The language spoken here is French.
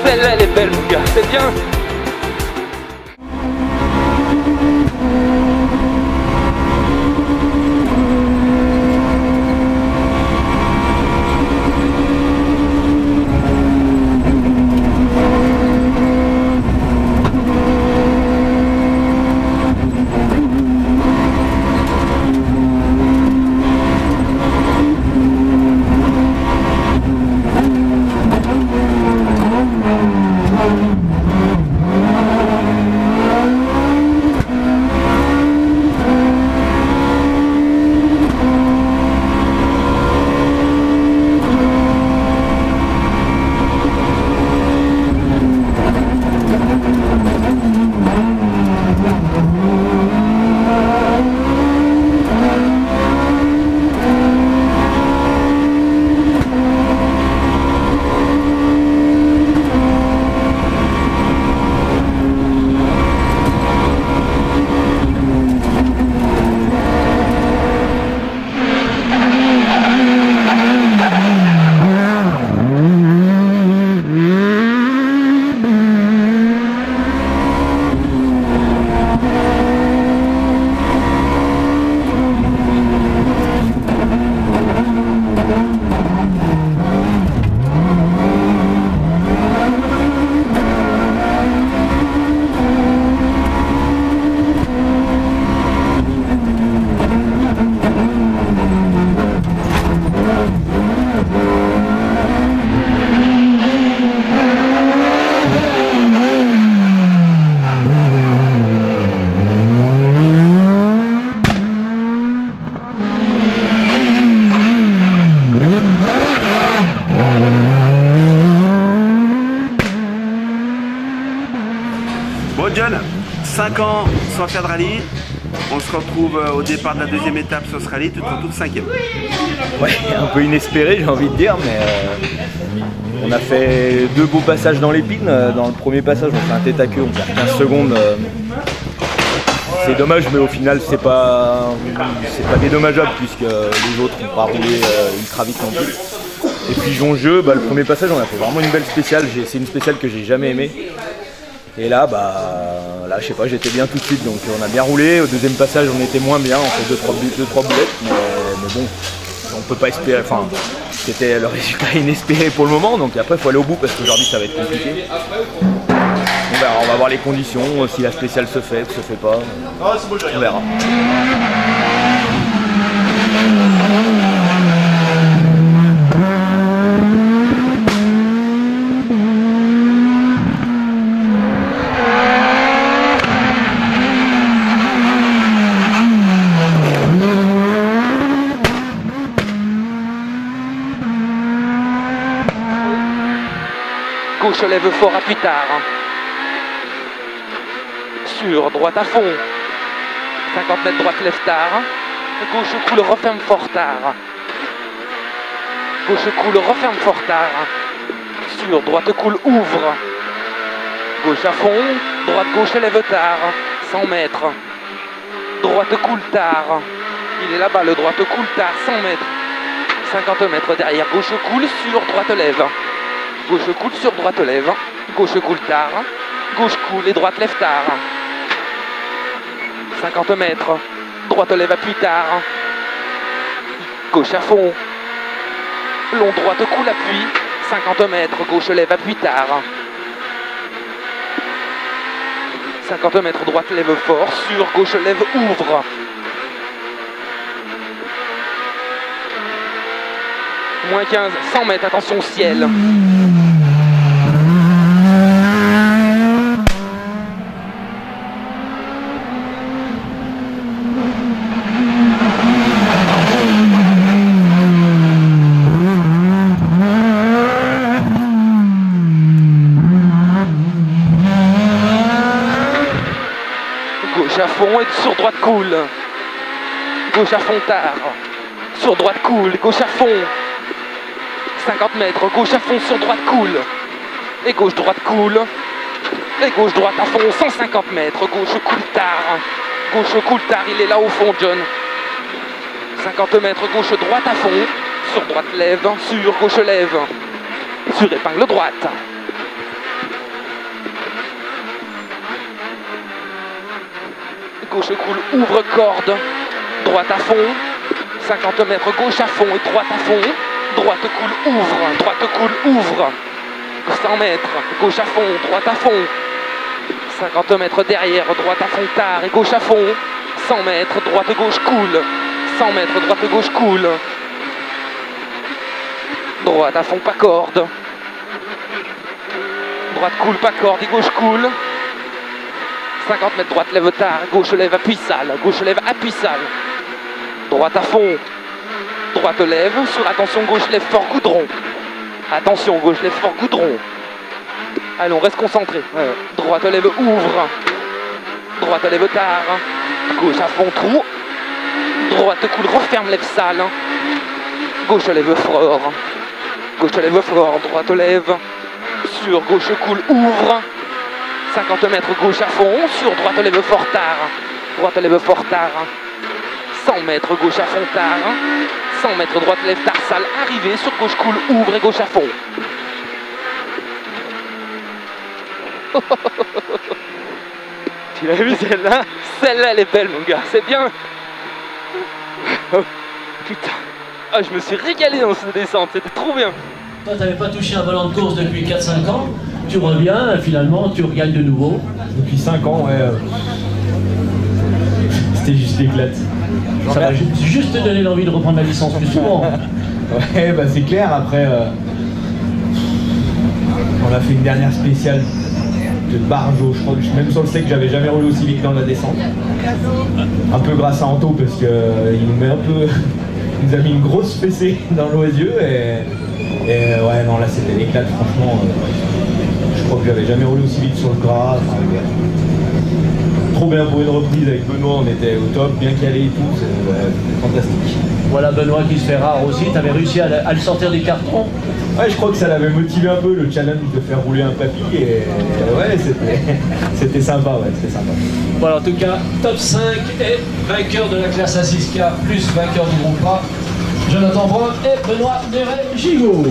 Celle-là, elle est belle, mon gars, c'est bien. Bon John, 5 ans sans faire de rallye, on se retrouve au départ de la deuxième étape sur ce rallye, tu te retrouves 5e. Ouais, un peu inespéré j'ai envie de dire, mais on a fait 2 beaux passages dans l'épine. Dans le premier passage on fait un tête à queue, on perd 15 secondes. C'est dommage, mais au final c'est pas dédommageable puisque les autres n'ont pas roulé ultra vite non plus. Et puis Jonjeu, le premier passage on a fait vraiment une belle spéciale, c'est une spéciale que j'ai jamais aimée. Et là, là je sais pas, j'étais bien tout de suite, donc on a bien roulé. Au deuxième passage on était moins bien, on fait 2-3 boulettes, mais bon, on peut pas espérer, enfin c'était le résultat inespéré pour le moment, donc après il faut aller au bout parce qu'aujourd'hui ça va être compliqué. On va voir les conditions, si la spéciale se fait pas, on verra. Gauche lève fort à plus tard. Sur droite à fond. 50 mètres droite lève tard. Gauche coule referme fort tard. Gauche coule referme fort tard. Sur droite coule ouvre. Gauche à fond. Droite gauche lève tard. 100 mètres. Droite coule tard. Il est là-bas, le droite coule tard. 100 mètres. 50 mètres derrière. Gauche coule sur droite lève. Gauche coule sur droite lève, gauche coule tard, gauche coule et droite lève tard. 50 mètres, droite lève appuie tard. Gauche à fond. Long droite coule appuie. 50 mètres, gauche lève appuie tard. 50 mètres, droite lève fort, sur gauche lève ouvre. Moins 15, 100 mètres, attention ciel. Gauche à fond et sur droite coule. Gauche à fond tard. Sur droite coule, gauche à fond. 50 mètres, gauche à fond sur droite coule. Et gauche droite coule. Et gauche droite à fond, 150 mètres, gauche coule tard. Gauche coule tard, il est là au fond John. 50 mètres, gauche droite à fond. Sur droite lève, sur gauche lève. Sur épingle droite. gauche cool, ouvre corde, droite à fond, 50 mètres, gauche à fond et droite à fond, droite cool, ouvre, 100 mètres, gauche à fond, droite à fond, 50 mètres derrière, droite à fond tard et gauche à fond, 100 mètres, droite gauche cool, 100 mètres, droite gauche cool, droite à fond pas corde, droite cool pas corde et gauche cool, 50 mètres droite lève tard, gauche lève appui sale, droite à fond, droite lève, sur attention gauche lève fort goudron, attention gauche lève fort goudron, allez on reste concentré, droite lève ouvre, droite lève tard, gauche à fond trou, droite coule referme lève sale, gauche lève fort, droite lève, sur gauche coule ouvre, 50 mètres gauche à fond, sur droite lève fort tard, 100 mètres gauche à fond tard, 100 mètres droite lève tard sale, arrivé sur gauche coule ouvre et gauche à fond. Tu l'as vu celle-là? Celle-là elle est belle mon gars, c'est bien. Oh, putain, ah, je me suis régalé dans cette descente, c'était trop bien. Toi t'avais pas touché un volant de course depuis 4-5 ans, tu reviens, finalement tu regagnes de nouveau. Depuis 5 ans, ouais. C'était juste l'éclate. Ça va juste te donner l'envie de reprendre la licence plus souvent. Ouais, bah c'est clair, après on a fait une dernière spéciale de Barjo, je crois que même sur le sec, j'avais jamais roulé aussi vite dans la descente. Un peu grâce à Anto parce que il nous met un peu, il nous a mis une grosse fessée dans l'eau et yeux et ouais non là c'était l'éclate franchement. Je crois que j'avais jamais roulé aussi vite sur le gras. Enfin, trop bien pour une reprise avec Benoît, on était au top, bien calé et tout, c'est fantastique. Voilà Benoît qui se fait rare aussi, tu avais réussi à le sortir des cartons. Ouais, je crois que ça l'avait motivé un peu le challenge de faire rouler un papy et ouais, c'était sympa, ouais, c'était sympa. Voilà, en tout cas, top 5 et vainqueur de la classe A6K plus vainqueur du groupe A, Jonathan Brun et Benoît Néret-Gigot.